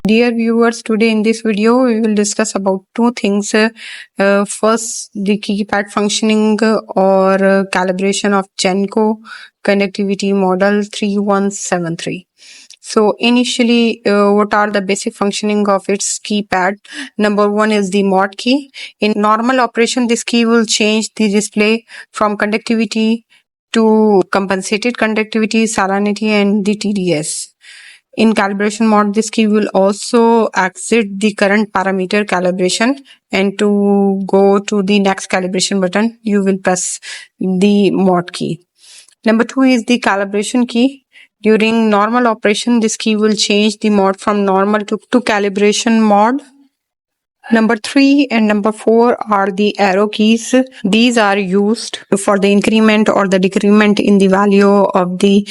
Dear viewers, today in this video we will discuss about two things. First, the keypad functioning or calibration of JENCO conductivity model 3173. So initially, what are the basic functioning of its keypad? Number one is the mod key. In normal operation, this key will change the display from conductivity to compensated conductivity, salinity, and the TDS. In calibration mode, this key will also exit the current parameter calibration, and to go to the next calibration button, you will press the mod key. Number two is the calibration key. During normal operation, this key will change the mode from normal to calibration mode. Number 3 and number 4 are the arrow keys. These are used for the increment or the decrement in the value of the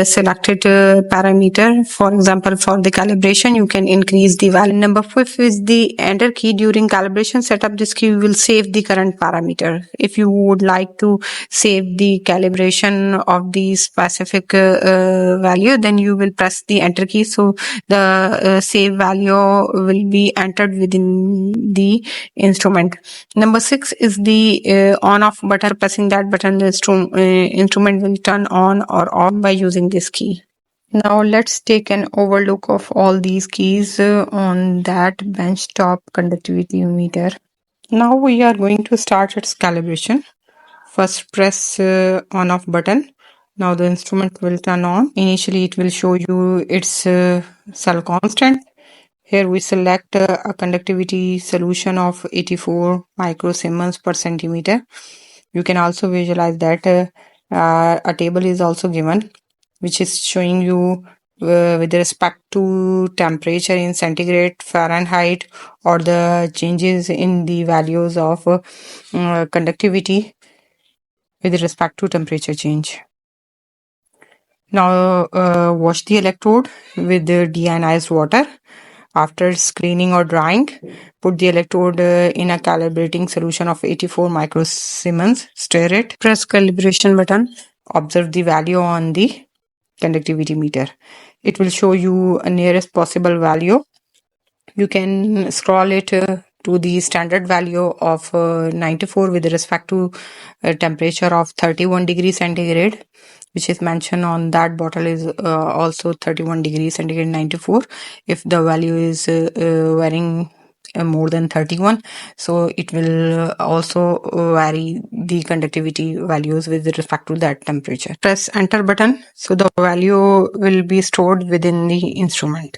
selected parameter. For example, for the calibration, you can increase the value. Number 5 is the enter key. During calibration setup, this key will save the current parameter. If you would like to save the calibration of the specific value, then you will press the enter key. So the save value will be entered within the instrument. Number 6 is the on off button. Pressing that button, the instrument will turn on or off by using this key. Now let's take an overlook of all these keys on that benchtop conductivity meter. Now we are going to start its calibration. First press on off button. Now the instrument will turn on. Initially it will show you its cell constant. Here we select a conductivity solution of 84 microsiemens per centimeter. You can also visualize that a table is also given, which is showing you with respect to temperature in centigrade, Fahrenheit, or the changes in the values of conductivity with respect to temperature change. Now wash the electrode with the deionized water. After screening or drying, put the electrode in a calibrating solution of 84 microsiemens. Stir it. Press calibration button. Observe the value on the conductivity meter. It will show you a nearest possible value. You can scroll it to the standard value of 94 with respect to temperature of 31 degrees centigrade, which is mentioned on that bottle is also 31 degrees centigrade 94. If the value is varying more than 31, so it will also vary the conductivity values with respect to that temperature. Press enter button, so the value will be stored within the instrument.